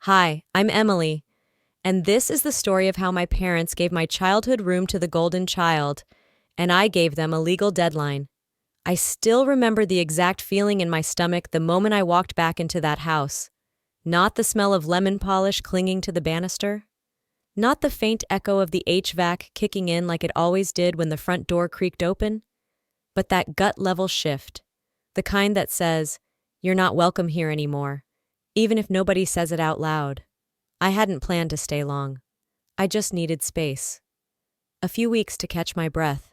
Hi, I'm Emily, and this is the story of how my parents gave my childhood room to the golden child, and I gave them a legal deadline. I still remember the exact feeling in my stomach the moment I walked back into that house. Not the smell of lemon polish clinging to the banister. Not the faint echo of the HVAC kicking in like it always did when the front door creaked open. But that gut-level shift. The kind that says, "You're not welcome here anymore," even if nobody says it out loud. I hadn't planned to stay long. I just needed space. A few weeks to catch my breath.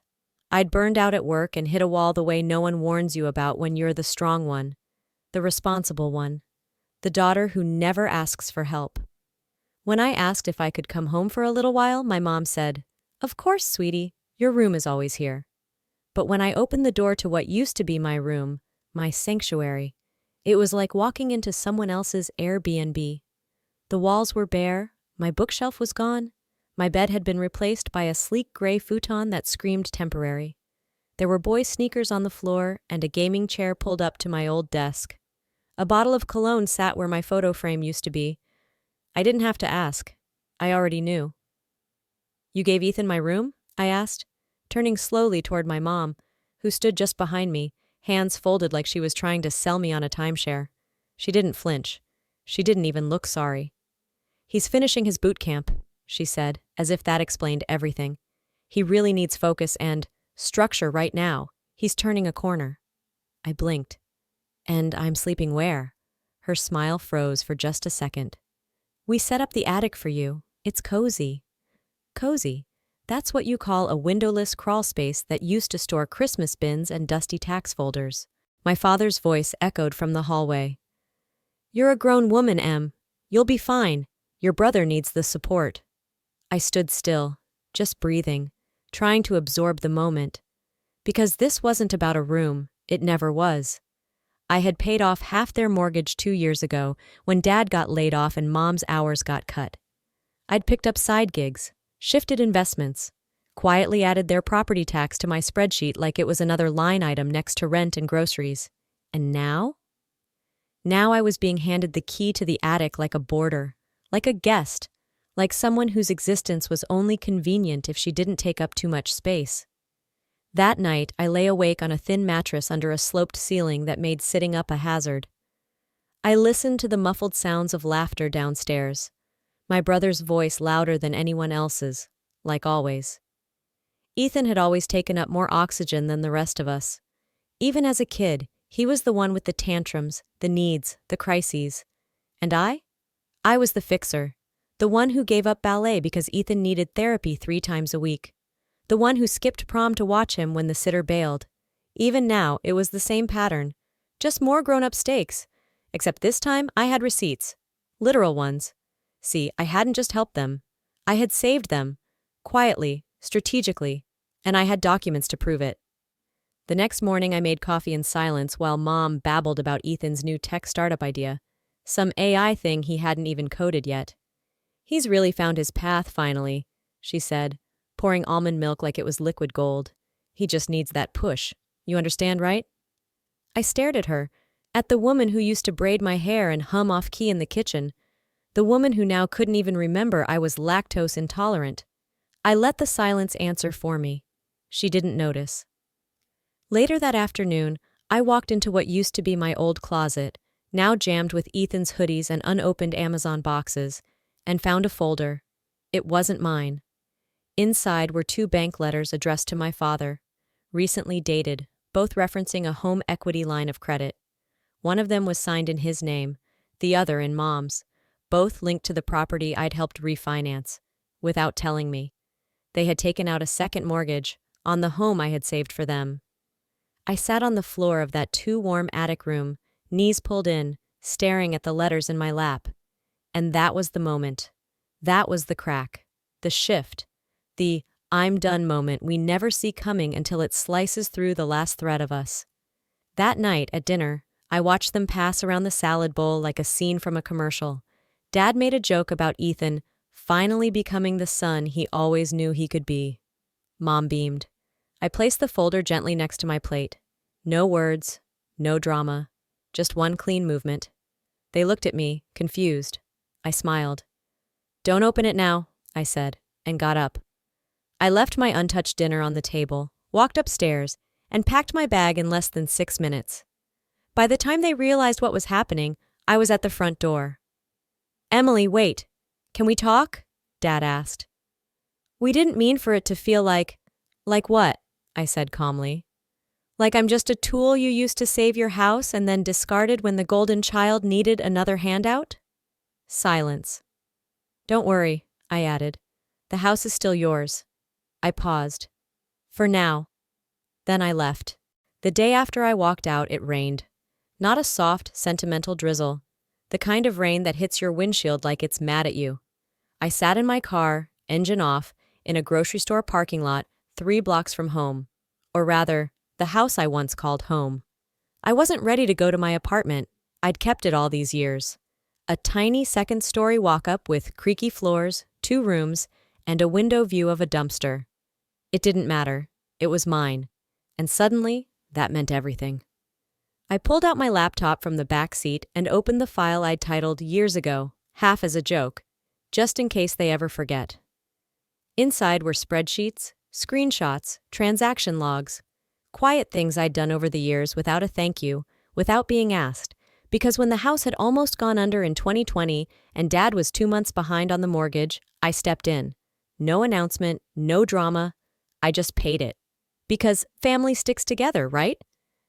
I'd burned out at work and hit a wall the way no one warns you about when you're the strong one, the responsible one, the daughter who never asks for help. When I asked if I could come home for a little while, my mom said, "Of course, sweetie, your room is always here." But when I opened the door to what used to be my room, my sanctuary, it was like walking into someone else's Airbnb. The walls were bare, my bookshelf was gone, my bed had been replaced by a sleek gray futon that screamed temporary. There were boy sneakers on the floor and a gaming chair pulled up to my old desk. A bottle of cologne sat where my photo frame used to be. I didn't have to ask. I already knew. "You gave Ethan my room?" I asked, turning slowly toward my mom, who stood just behind me, hands folded like she was trying to sell me on a timeshare. She didn't flinch. She didn't even look sorry. "He's finishing his boot camp," she said, as if that explained everything. "He really needs focus and structure right now. He's turning a corner." I blinked. "And I'm sleeping where?" Her smile froze for just a second. "We set up the attic for you. It's cozy." Cozy. That's what you call a windowless crawl space that used to store Christmas bins and dusty tax folders. My father's voice echoed from the hallway. "You're a grown woman, Em. You'll be fine. Your brother needs the support." I stood still, just breathing, trying to absorb the moment. Because this wasn't about a room, it never was. I had paid off half their mortgage 2 years ago when Dad got laid off and Mom's hours got cut. I'd picked up side gigs, shifted investments, quietly added their property tax to my spreadsheet like it was another line item next to rent and groceries. And now? Now I was being handed the key to the attic like a boarder, like a guest, like someone whose existence was only convenient if she didn't take up too much space. That night, I lay awake on a thin mattress under a sloped ceiling that made sitting up a hazard. I listened to the muffled sounds of laughter downstairs, my brother's voice louder than anyone else's, like always. Ethan had always taken up more oxygen than the rest of us. Even as a kid, he was the one with the tantrums, the needs, the crises. And I was the fixer, the one who gave up ballet because Ethan needed therapy 3 times a week. The one who skipped prom to watch him when the sitter bailed. Even now, it was the same pattern. Just more grown-up stakes. Except this time, I had receipts. Literal ones. See, I hadn't just helped them. I had saved them. Quietly, strategically. And I had documents to prove it. The next morning, I made coffee in silence while Mom babbled about Ethan's new tech startup idea. Some AI thing he hadn't even coded yet. "He's really found his path, finally," she said, pouring almond milk like it was liquid gold. "He just needs that push. You understand, right?" I stared at her, at the woman who used to braid my hair and hum off-key in the kitchen, the woman who now couldn't even remember I was lactose intolerant. I let the silence answer for me. She didn't notice. Later that afternoon, I walked into what used to be my old closet, now jammed with Ethan's hoodies and unopened Amazon boxes, and found a folder. It wasn't mine. Inside were 2 bank letters addressed to my father, recently dated, both referencing a home equity line of credit. One of them was signed in his name, the other in Mom's, both linked to the property I'd helped refinance, without telling me. They had taken out a second mortgage on the home I had saved for them. I sat on the floor of that too-warm attic room, knees pulled in, staring at the letters in my lap. And that was the moment. That was the crack. The shift. The "I'm done" moment we never see coming until it slices through the last thread of us. That night, at dinner, I watched them pass around the salad bowl like a scene from a commercial. Dad made a joke about Ethan finally becoming the son he always knew he could be. Mom beamed. I placed the folder gently next to my plate. No words, no drama, just one clean movement. They looked at me, confused. I smiled. Don't open it now, I said, and got up. I left my untouched dinner on the table, walked upstairs, and packed my bag in less than 6 minutes. By the time they realized what was happening, I was at the front door. Emily, wait. Can we talk? Dad asked. We didn't mean for it to feel like what? I said calmly. Like I'm just a tool you used to save your house and then discarded when the golden child needed another handout? Silence. Don't worry, I added. The house is still yours. I paused. For now. Then I left. The day after I walked out, it rained. Not a soft, sentimental drizzle. The kind of rain that hits your windshield like it's mad at you. I sat in my car, engine off, in a grocery store parking lot 3 blocks from home. Or rather, the house I once called home. I wasn't ready to go to my apartment. I'd kept it all these years. A tiny second-story walk-up with creaky floors, 2 rooms, and a window view of a dumpster. It didn't matter. It was mine. And suddenly, that meant everything. I pulled out my laptop from the back seat and opened the file I'd titled Years Ago, half as a joke, just in case they ever forget. Inside were spreadsheets, screenshots, transaction logs, quiet things I'd done over the years without a thank you, without being asked, because when the house had almost gone under in 2020 and Dad was 2 months behind on the mortgage, I stepped in. No announcement, no drama. I just paid it. Because family sticks together, right?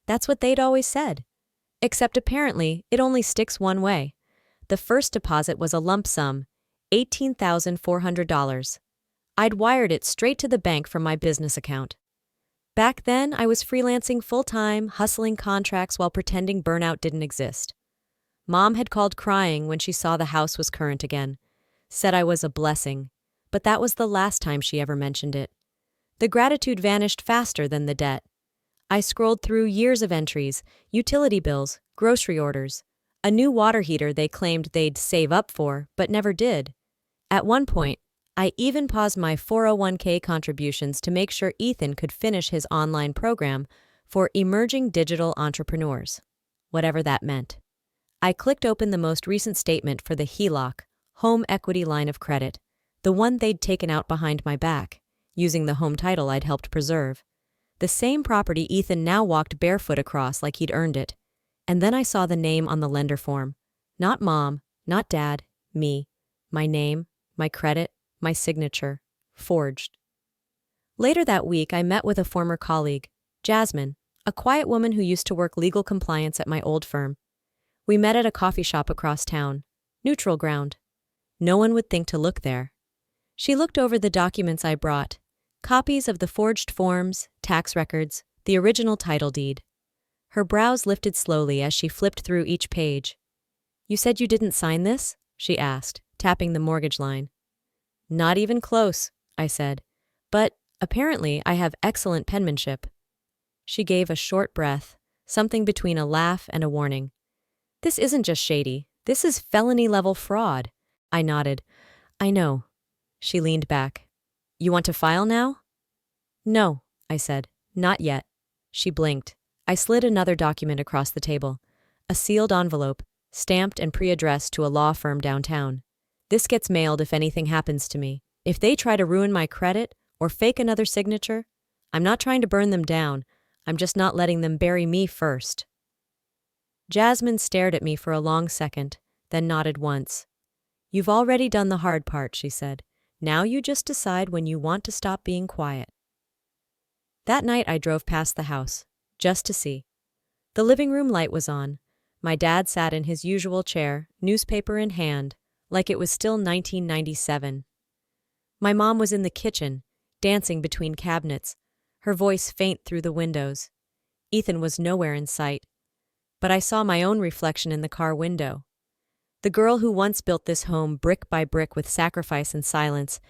That's what they'd always said. Except apparently, it only sticks one way. The first deposit was a lump sum, $18,400. I'd wired it straight to the bank from my business account. Back then, I was freelancing full-time, hustling contracts while pretending burnout didn't exist. Mom had called crying when she saw the house was current again. Said I was a blessing, but that was the last time she ever mentioned it. The gratitude vanished faster than the debt. I scrolled through years of entries, utility bills, grocery orders, a new water heater they claimed they'd save up for, but never did. At one point, I even paused my 401k contributions to make sure Ethan could finish his online program for emerging digital entrepreneurs, whatever that meant. I clicked open the most recent statement for the HELOC, home equity line of credit, the one they'd taken out behind my back, using the home title I'd helped preserve. The same property Ethan now walked barefoot across like he'd earned it. And then I saw the name on the lender form. Not Mom, not Dad, me. My name, my credit, my signature, forged. Later that week, I met with a former colleague, Jasmine, a quiet woman who used to work legal compliance at my old firm. We met at a coffee shop across town, neutral ground. No one would think to look there. She looked over the documents I brought, copies of the forged forms, tax records, the original title deed. Her brows lifted slowly as she flipped through each page. You said you didn't sign this? She asked, tapping the mortgage line. Not even close, I said, but apparently I have excellent penmanship. She gave a short breath, something between a laugh and a warning. This isn't just shady, this is felony-level fraud. I nodded. I know. She leaned back. You want to file now? No, I said. Not yet. She blinked. I slid another document across the table. A sealed envelope, stamped and pre-addressed to a law firm downtown. This gets mailed if anything happens to me. If they try to ruin my credit or fake another signature, I'm not trying to burn them down. I'm just not letting them bury me first. Jasmine stared at me for a long second, then nodded once. You've already done the hard part, she said. Now you just decide when you want to stop being quiet. That night I drove past the house, just to see. The living room light was on. My dad sat in his usual chair, newspaper in hand, like it was still 1997. My mom was in the kitchen, dancing between cabinets, her voice faint through the windows. Ethan was nowhere in sight. But I saw my own reflection in the car window. The girl who once built this home brick by brick with sacrifice and silence,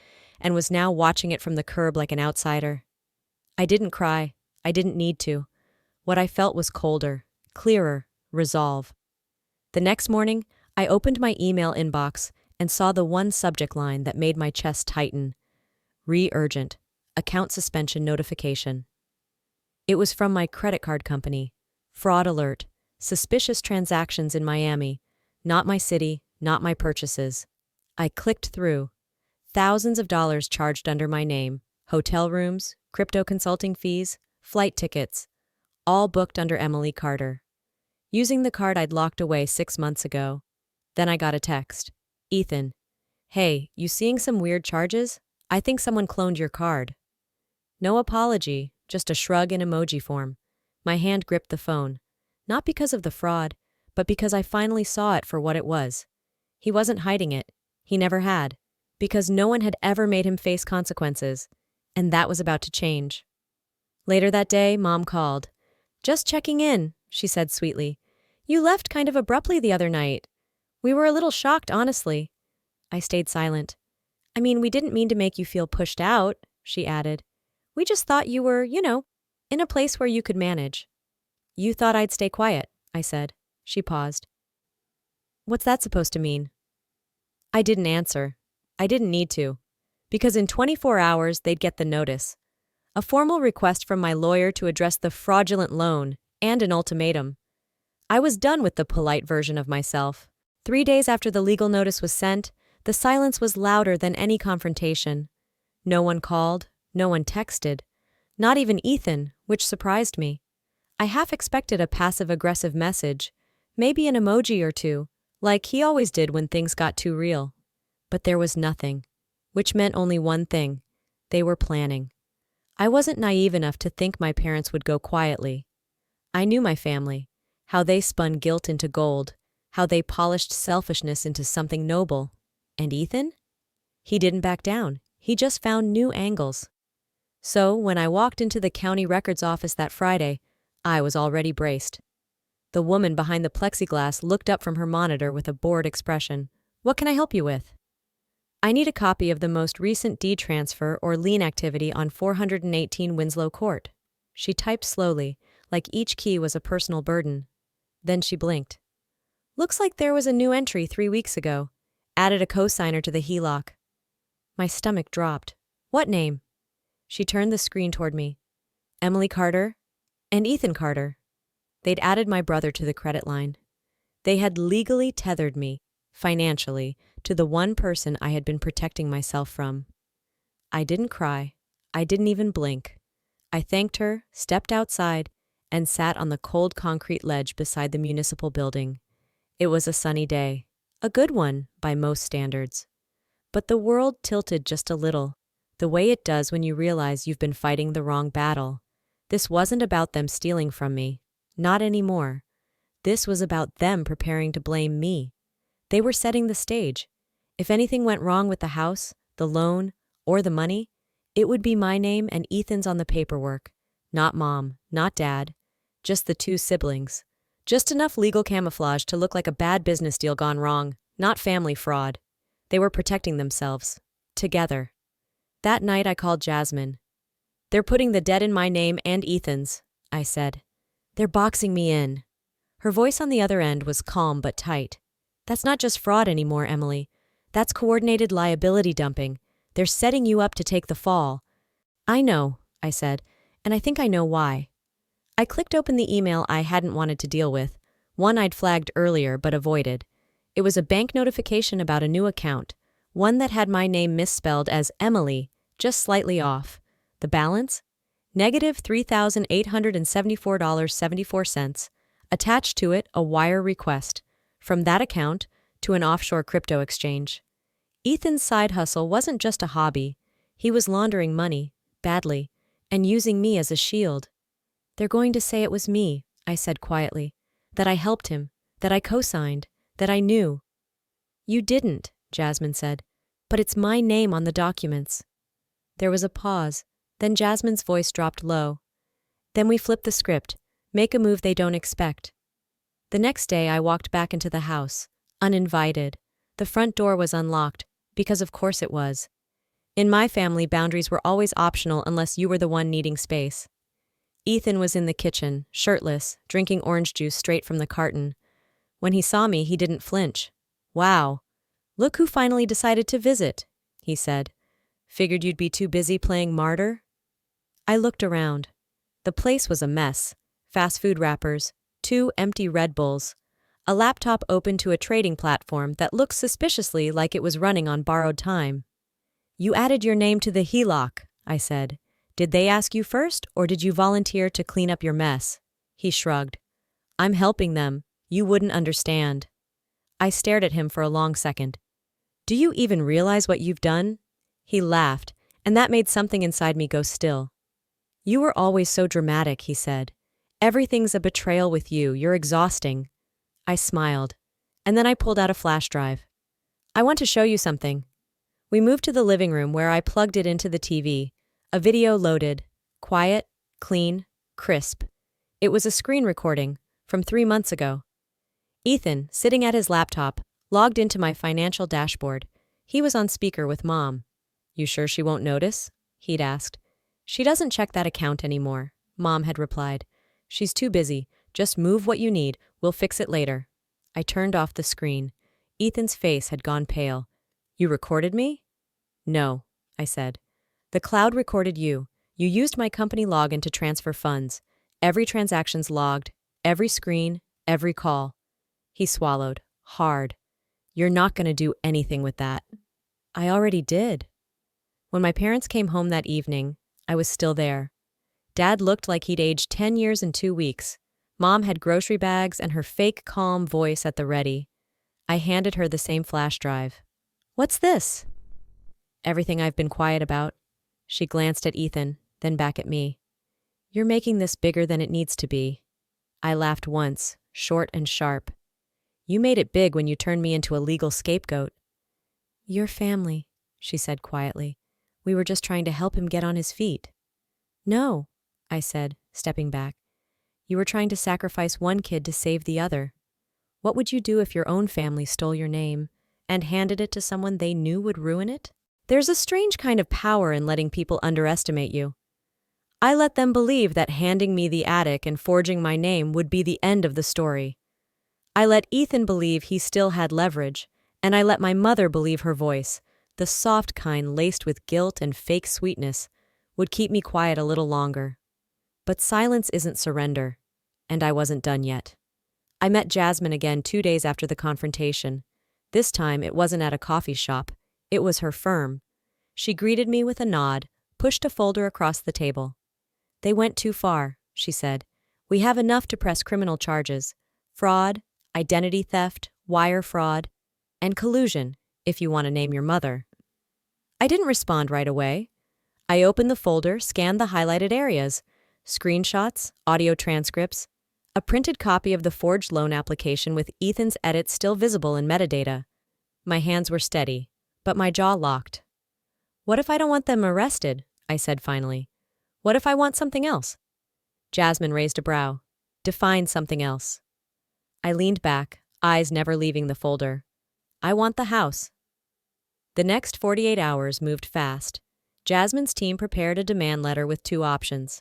and was now watching it from the curb like an outsider. I didn't cry. I didn't need to. What I felt was colder, clearer, resolve. The next morning, I opened my email inbox and saw the one subject line that made my chest tighten. Urgent. Account suspension notification. It was from my credit card company. Fraud alert. Suspicious transactions in Miami. Not my city, not my purchases. I clicked through. Thousands of dollars charged under my name. Hotel rooms, crypto consulting fees, flight tickets, all booked under Emily Carter. Using the card I'd locked away 6 months ago. Then I got a text. Ethan. Hey, you seeing some weird charges? I think someone cloned your card. No apology, just a shrug in emoji form. My hand gripped the phone. Not because of the fraud, but because I finally saw it for what it was. He wasn't hiding it. He never had. Because no one had ever made him face consequences. And that was about to change. Later that day, Mom called. Just checking in, she said sweetly. You left kind of abruptly the other night. We were a little shocked, honestly. I stayed silent. I mean, we didn't mean to make you feel pushed out, she added. We just thought you were, in a place where you could manage. You thought I'd stay quiet, I said. She paused. What's that supposed to mean? I didn't answer. I didn't need to. Because in 24 hours, they'd get the notice. A formal request from my lawyer to address the fraudulent loan and an ultimatum. I was done with the polite version of myself. 3 days after the legal notice was sent, the silence was louder than any confrontation. No one called, no one texted, not even Ethan, which surprised me. I half expected a passive-aggressive message, maybe an emoji or two, like he always did when things got too real. But there was nothing, which meant only one thing. They were planning. I wasn't naive enough to think my parents would go quietly. I knew my family, how they spun guilt into gold, how they polished selfishness into something noble. And Ethan? He didn't back down. He just found new angles. So, when I walked into the county records office that Friday, I was already braced. The woman behind the plexiglass looked up from her monitor with a bored expression. What can I help you with? I need a copy of the most recent deed transfer or lien activity on 418 Winslow Court. She typed slowly, like each key was a personal burden. Then she blinked. Looks like there was a new entry 3 weeks ago. Added a cosigner to the HELOC. My stomach dropped. What name? She turned the screen toward me. Emily Carter and Ethan Carter. They'd added my brother to the credit line. They had legally tethered me, financially, to the one person I had been protecting myself from. I didn't cry. I didn't even blink. I thanked her, stepped outside, and sat on the cold concrete ledge beside the municipal building. It was a sunny day. A good one, by most standards. But the world tilted just a little, the way it does when you realize you've been fighting the wrong battle. This wasn't about them stealing from me. Not anymore. This was about them preparing to blame me. They were setting the stage. If anything went wrong with the house, the loan, or the money, it would be my name and Ethan's on the paperwork. Not Mom, not Dad. Just the 2 siblings. Just enough legal camouflage to look like a bad business deal gone wrong, not family fraud. They were protecting themselves. Together. That night I called Jasmine. They're putting the debt in my name and Ethan's, I said. They're boxing me in. Her voice on the other end was calm but tight. That's not just fraud anymore, Emily. That's coordinated liability dumping. They're setting you up to take the fall. I know, I said, and I think I know why. I clicked open the email I hadn't wanted to deal with, one I'd flagged earlier but avoided. It was a bank notification about a new account, one that had my name misspelled as Emily, just slightly off. The balance? Negative $3,874.74. Attached to it, a wire request. From that account to an offshore crypto exchange. Ethan's side hustle wasn't just a hobby. He was laundering money, badly, and using me as a shield. They're going to say it was me, I said quietly. That I helped him, that I co-signed, that I knew. You didn't, Jasmine said, but it's my name on the documents. There was a pause, then Jasmine's voice dropped low. Then we flipped the script, make a move they don't expect. The next day I walked back into the house, uninvited. The front door was unlocked, because of course it was. In my family, boundaries were always optional unless you were the one needing space. Ethan was in the kitchen, shirtless, drinking orange juice straight from the carton. When he saw me, he didn't flinch. Wow. Look who finally decided to visit, he said. Figured you'd be too busy playing martyr? I looked around. The place was a mess. Fast food wrappers, 2 empty Red Bulls, A laptop opened to a trading platform that looked suspiciously like it was running on borrowed time. "You added your name to the HELOC," I said. "Did they ask you first, or did you volunteer to clean up your mess?" He shrugged. "I'm helping them. You wouldn't understand." I stared at him for a long second. "Do you even realize what you've done?" He laughed, and that made something inside me go still. "You were always so dramatic," he said. "Everything's a betrayal with you. You're exhausting." I smiled, and then I pulled out a flash drive. "I want to show you something." We moved to the living room where I plugged it into the TV. A video loaded. Quiet, clean, crisp. It was a screen recording from 3 months ago. Ethan, sitting at his laptop, logged into my financial dashboard. He was on speaker with Mom. "You sure she won't notice?" he'd asked. "She doesn't check that account anymore," Mom had replied. "She's too busy. Just move what you need. We'll fix it later." I turned off the screen. Ethan's face had gone pale. "You recorded me?" "No," I said. "The cloud recorded you. You used my company login to transfer funds. Every transaction's logged. Every screen. Every call." He swallowed, hard. "You're not going to do anything with that." "I already did." When my parents came home that evening, I was still there. Dad looked like he'd aged 10 years in 2 weeks. Mom had grocery bags and her fake calm voice at the ready. I handed her the same flash drive. "What's this?" "Everything I've been quiet about." She glanced at Ethan, then back at me. "You're making this bigger than it needs to be." I laughed once, short and sharp. "You made it big when you turned me into a legal scapegoat." "Your family," she said quietly. "We were just trying to help him get on his feet." "No," I said, stepping back. "You were trying to sacrifice one kid to save the other. What would you do if your own family stole your name and handed it to someone they knew would ruin it?" There's a strange kind of power in letting people underestimate you. I let them believe that handing me the attic and forging my name would be the end of the story. I let Ethan believe he still had leverage, and I let my mother believe her voice, the soft kind laced with guilt and fake sweetness, would keep me quiet a little longer. But silence isn't surrender, and I wasn't done yet. I met Jasmine again 2 days after the confrontation. This time it wasn't at a coffee shop, it was her firm. She greeted me with a nod, pushed a folder across the table. "They went too far," she said. "We have enough to press criminal charges. Fraud, identity theft, wire fraud, and collusion, if you want to name your mother." I didn't respond right away. I opened the folder, scanned the highlighted areas. Screenshots, audio transcripts, a printed copy of the forged loan application with Ethan's edits still visible in metadata. My hands were steady, but my jaw locked. "What if I don't want them arrested?" I said finally. "What if I want something else?" Jasmine raised a brow. "Define something else." I leaned back, eyes never leaving the folder. "I want the house." The next 48 hours moved fast. Jasmine's team prepared a demand letter with 2 options.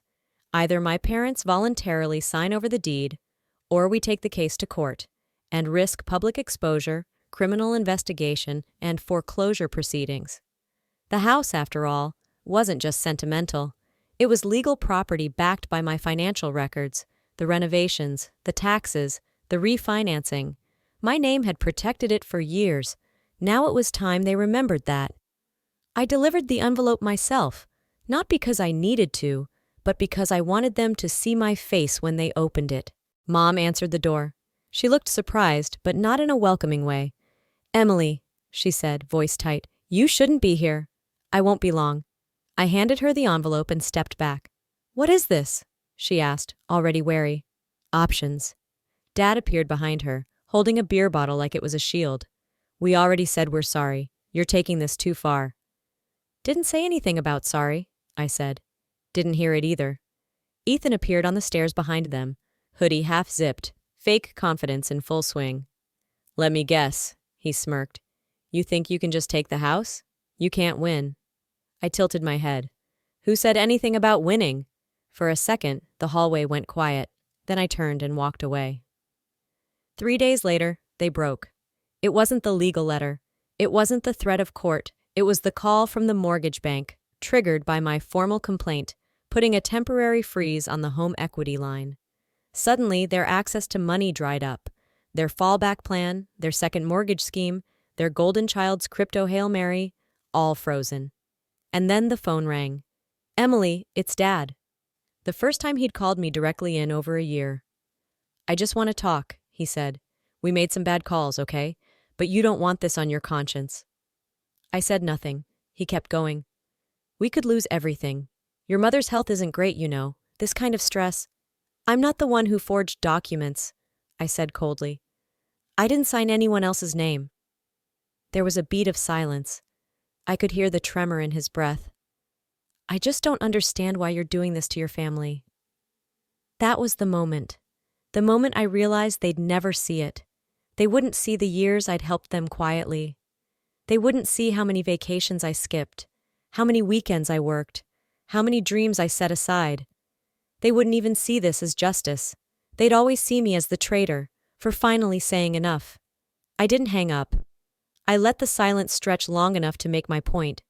Either my parents voluntarily sign over the deed, or we take the case to court and risk public exposure, criminal investigation, and foreclosure proceedings. The house, after all, wasn't just sentimental. It was legal property backed by my financial records, the renovations, the taxes, the refinancing. My name had protected it for years. Now it was time they remembered that. I delivered the envelope myself, not because I needed to, but because I wanted them to see my face when they opened it. Mom answered the door. She looked surprised, but not in a welcoming way. "Emily," she said, voice tight, "you shouldn't be here." "I won't be long." I handed her the envelope and stepped back. "What is this?" she asked, already wary. "Options." Dad appeared behind her, holding a beer bottle like it was a shield. "We already said we're sorry. You're taking this too far." "Didn't say anything about sorry," I said. "Didn't hear it either." Ethan appeared on the stairs behind them, hoodie half zipped, fake confidence in full swing. "Let me guess," he smirked. "You think you can just take the house? You can't win." I tilted my head. Who said anything about winning? For a second, the hallway went quiet. Then I turned and walked away. 3 days later, they broke. It wasn't the legal letter. It wasn't the threat of court. It was the call from the mortgage bank, triggered by my formal complaint, putting a temporary freeze on the home equity line. Suddenly, their access to money dried up. Their fallback plan, their second mortgage scheme, their golden child's crypto Hail Mary, all frozen. And then the phone rang. "Emily, it's Dad." The first time he'd called me directly in over a year. "I just want to talk," he said. "We made some bad calls, okay? But you don't want this on your conscience." I said nothing. He kept going. "We could lose everything. Your mother's health isn't great, you know. This kind of stress." "I'm not the one who forged documents," I said coldly. "I didn't sign anyone else's name." There was a beat of silence. I could hear the tremor in his breath. "I just don't understand why you're doing this to your family." That was the moment. The moment I realized they'd never see it. They wouldn't see the years I'd helped them quietly. They wouldn't see how many vacations I skipped, how many weekends I worked, how many dreams I set aside. They wouldn't even see this as justice. They'd always see me as the traitor, for finally saying enough. I didn't hang up. I let the silence stretch long enough to make my point.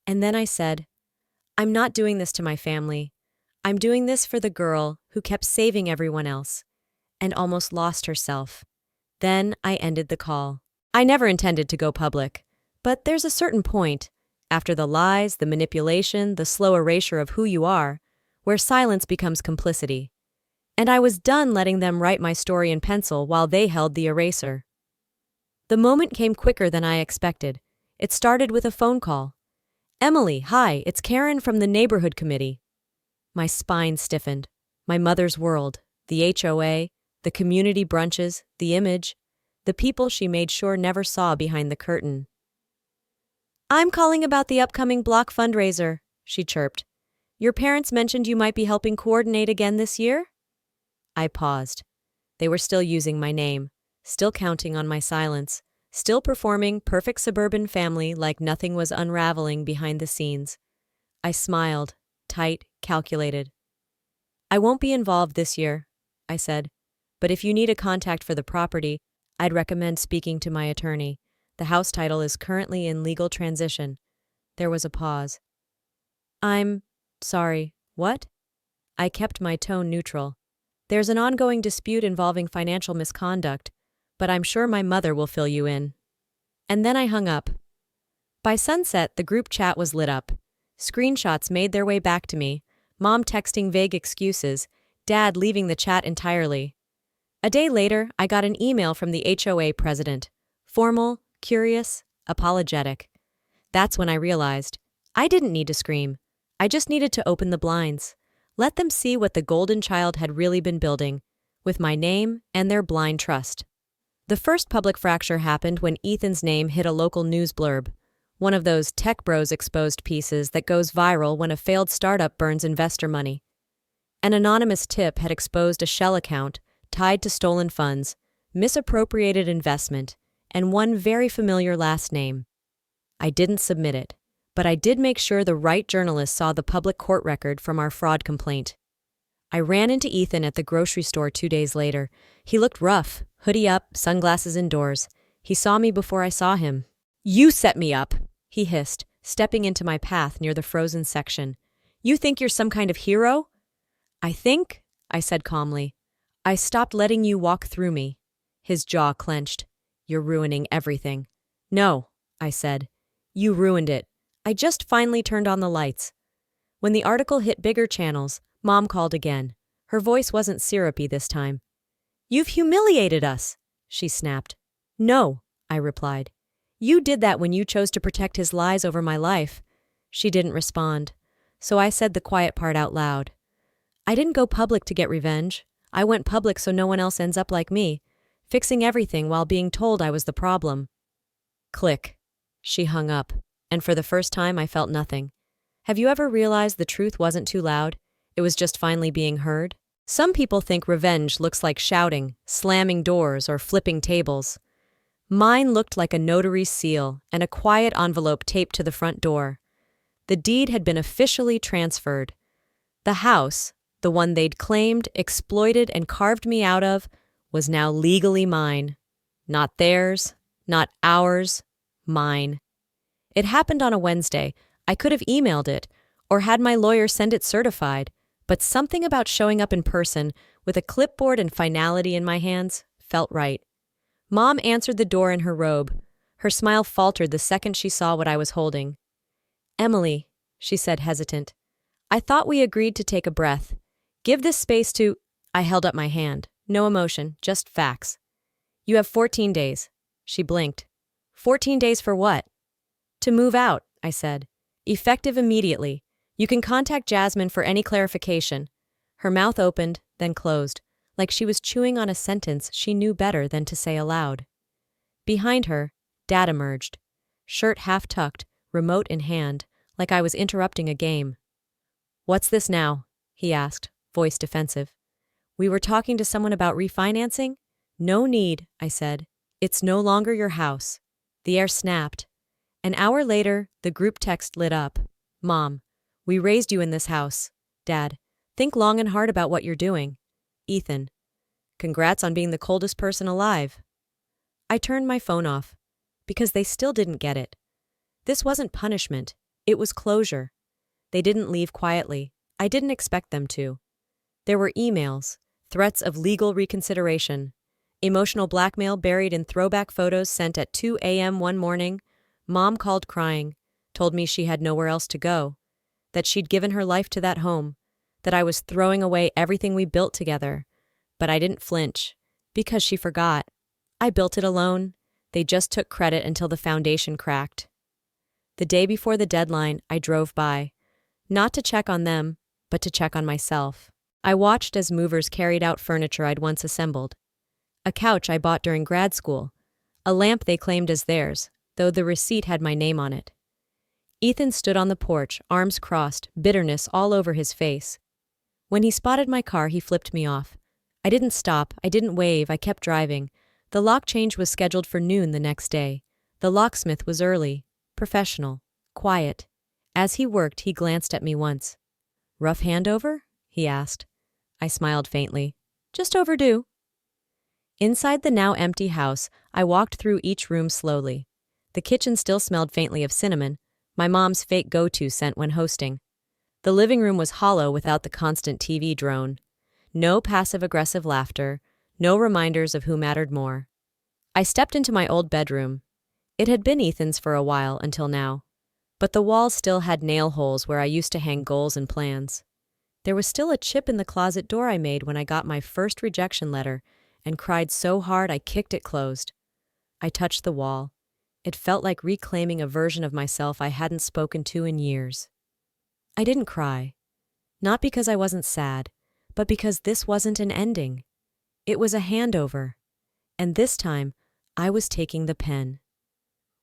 And then I said, "I'm not doing this to my family. I'm doing this for the girl who kept saving everyone else and almost lost herself." Then I ended the call. I never intended to go public, but there's a certain point, after the lies, the manipulation, the slow erasure of who you are, where silence becomes complicity. And I was done letting them write my story in pencil while they held the eraser. The moment came quicker than I expected. It started with a phone call. "Emily, hi, it's Karen from the neighborhood committee." My spine stiffened. My mother's world, the HOA, the community brunches, the image, the people she made sure never saw behind the curtain. "I'm calling about the upcoming block fundraiser," she chirped. "Your parents mentioned you might be helping coordinate again this year?" I paused. They were still using my name, still counting on my silence, still performing perfect suburban family like nothing was unraveling behind the scenes. I smiled, tight, calculated. "I won't be involved this year," I said. "But if you need a contact for the property, I'd recommend speaking to my attorney. The house title is currently in legal transition." There was a pause. "I'm sorry, what?" I kept my tone neutral. "There's an ongoing dispute involving financial misconduct, but I'm sure my mother will fill you in." And then I hung up. By sunset, the group chat was lit up. Screenshots made their way back to me, Mom texting vague excuses, Dad leaving the chat entirely. A day later, I got an email from the HOA president. Formal, curious, apologetic. That's when I realized I didn't need to scream. I just needed to open the blinds. Let them see what the golden child had really been building, with my name and their blind trust. The first public fracture happened when Ethan's name hit a local news blurb, one of those tech bros exposed pieces that goes viral when a failed startup burns investor money. An anonymous tip had exposed a shell account tied to stolen funds, misappropriated investment, and one very familiar last name. I didn't submit it, but I did make sure the right journalist saw the public court record from our fraud complaint. I ran into Ethan at the grocery store 2 days later. He looked rough, hoodie up, sunglasses indoors. He saw me before I saw him. "You set me up," he hissed, stepping into my path near the frozen section. "You think you're some kind of hero?" "I think," I said calmly, "I stopped letting you walk through me." His jaw clenched. "You're ruining everything." "No," I said. "You ruined it. I just finally turned on the lights." When the article hit bigger channels, Mom called again. Her voice wasn't syrupy this time. "You've humiliated us," she snapped. "No," I replied. "You did that when you chose to protect his lies over my life." She didn't respond, so I said the quiet part out loud. "I didn't go public to get revenge. I went public so no one else ends up like me, fixing everything while being told I was the problem." Click. She hung up, and for the first time I felt nothing. Have you ever realized the truth wasn't too loud? It was just finally being heard? Some people think revenge looks like shouting, slamming doors, or flipping tables. Mine looked like a notary's seal and a quiet envelope taped to the front door. The deed had been officially transferred. The house, the one they'd claimed, exploited, and carved me out of, was now legally mine. Not theirs, not ours, mine. It happened on a Wednesday. I could have emailed it, or had my lawyer send it certified, but something about showing up in person with a clipboard and finality in my hands felt right. Mom answered the door in her robe. Her smile faltered the second she saw what I was holding. "Emily," she said, hesitant, "I thought we agreed to take a breath. Give this space to—" I held up my hand. No emotion, just facts. "You have 14 days." She blinked. 14 days for what? "To move out," I said. "Effective immediately. You can contact Jasmine for any clarification." Her mouth opened, then closed, like she was chewing on a sentence she knew better than to say aloud. Behind her, Dad emerged, shirt half tucked, remote in hand, like I was interrupting a game. "What's this now?" he asked, voice defensive. "We were talking to someone about refinancing?" "No need," I said. "It's no longer your house." The air snapped. An hour later, the group text lit up. "Mom, we raised you in this house." "Dad, think long and hard about what you're doing." "Ethan, congrats on being the coldest person alive." I turned my phone off, because they still didn't get it. This wasn't punishment, it was closure. They didn't leave quietly. I didn't expect them to. There were emails, threats of legal reconsideration, emotional blackmail buried in throwback photos sent at 2 a.m. one morning. Mom called crying, told me she had nowhere else to go, that she'd given her life to that home, that I was throwing away everything we built together. But I didn't flinch, because she forgot. I built it alone. They just took credit until the foundation cracked. The day before the deadline, I drove by, not to check on them, but to check on myself. I watched as movers carried out furniture I'd once assembled. A couch I bought during grad school, a lamp they claimed as theirs, though the receipt had my name on it. Ethan stood on the porch, arms crossed, bitterness all over his face. When he spotted my car, he flipped me off. I didn't stop, I didn't wave, I kept driving. The lock change was scheduled for noon the next day. The locksmith was early, professional, quiet. As he worked, he glanced at me once. "Rough handover?" he asked. I smiled faintly. "Just overdue." Inside the now empty house, I walked through each room slowly. The kitchen still smelled faintly of cinnamon, my mom's fake go-to scent when hosting. The living room was hollow without the constant TV drone. No passive-aggressive laughter, no reminders of who mattered more. I stepped into my old bedroom. It had been Ethan's for a while until now, but the walls still had nail holes where I used to hang goals and plans. There was still a chip in the closet door I made when I got my first rejection letter and cried so hard I kicked it closed. I touched the wall. It felt like reclaiming a version of myself I hadn't spoken to in years. I didn't cry. Not because I wasn't sad, but because this wasn't an ending. It was a handover. And this time, I was taking the pen.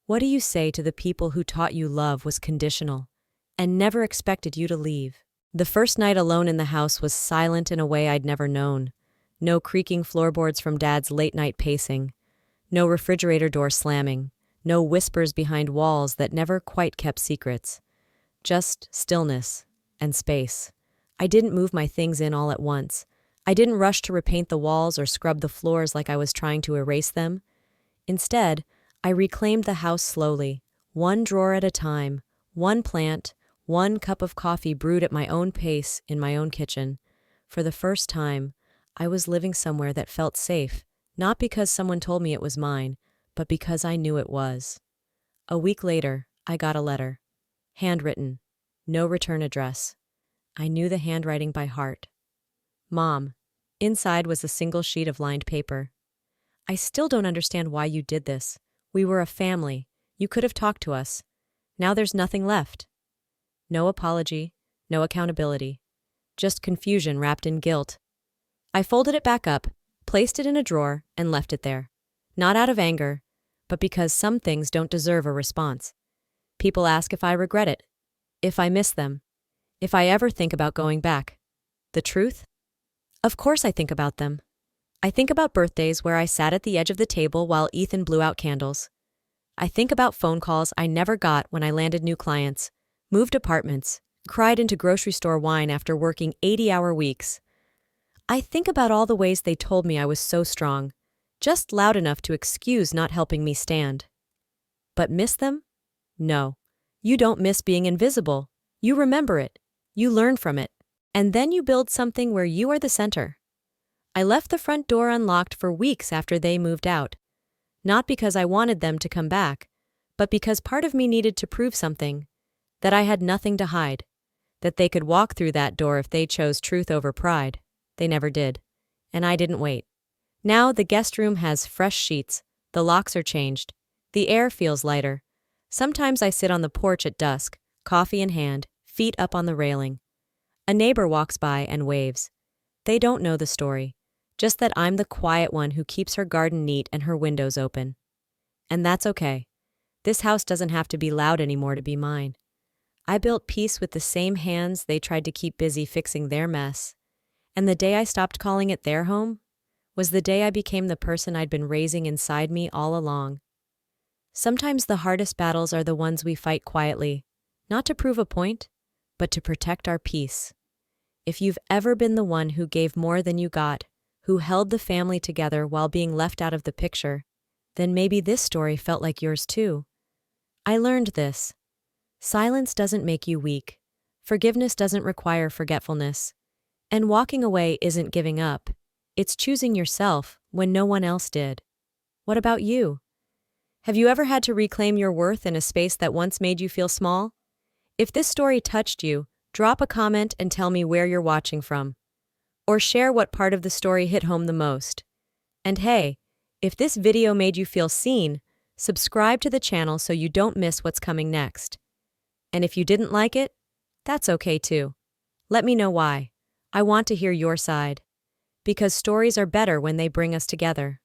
What do you say to the people who taught you love was conditional and never expected you to leave? The first night alone in the house was silent in a way I'd never known. No creaking floorboards from Dad's late-night pacing. No refrigerator door slamming. No whispers behind walls that never quite kept secrets. Just stillness and space. I didn't move my things in all at once. I didn't rush to repaint the walls or scrub the floors like I was trying to erase them. Instead, I reclaimed the house slowly, one drawer at a time, one plant, one cup of coffee brewed at my own pace in my own kitchen. For the first time, I was living somewhere that felt safe, not because someone told me it was mine, but because I knew it was. A week later, I got a letter. Handwritten. No return address. I knew the handwriting by heart. Mom. Inside was a single sheet of lined paper. I still don't understand why you did this. We were a family. You could have talked to us. Now there's nothing left. No apology, no accountability. Just confusion wrapped in guilt. I folded it back up, placed it in a drawer, and left it there. Not out of anger, but because some things don't deserve a response. People ask if I regret it, if I miss them, if I ever think about going back. The truth? Of course I think about them. I think about birthdays where I sat at the edge of the table while Ethan blew out candles. I think about phone calls I never got when I landed new clients, moved apartments, cried into grocery store wine after working 80-hour weeks. I think about all the ways they told me I was so strong, just loud enough to excuse not helping me stand. But miss them? No. You don't miss being invisible. You remember it. You learn from it. And then you build something where you are the center. I left the front door unlocked for weeks after they moved out. Not because I wanted them to come back, but because part of me needed to prove something, that I had nothing to hide, that they could walk through that door if they chose truth over pride. They never did. And I didn't wait. Now the guest room has fresh sheets, the locks are changed, the air feels lighter. Sometimes I sit on the porch at dusk, coffee in hand, feet up on the railing. A neighbor walks by and waves. They don't know the story, just that I'm the quiet one who keeps her garden neat and her windows open. And that's okay. This house doesn't have to be loud anymore to be mine. I built peace with the same hands they tried to keep busy fixing their mess. And the day I stopped calling it their home was the day I became the person I'd been raising inside me all along. Sometimes the hardest battles are the ones we fight quietly, not to prove a point, but to protect our peace. If you've ever been the one who gave more than you got, who held the family together while being left out of the picture, then maybe this story felt like yours too. I learned this. Silence doesn't make you weak. Forgiveness doesn't require forgetfulness. And walking away isn't giving up. It's choosing yourself when no one else did. What about you? Have you ever had to reclaim your worth in a space that once made you feel small? If this story touched you, drop a comment and tell me where you're watching from. Or share what part of the story hit home the most. And hey, if this video made you feel seen, subscribe to the channel so you don't miss what's coming next. And if you didn't like it, that's okay too. Let me know why. I want to hear your side. Because stories are better when they bring us together.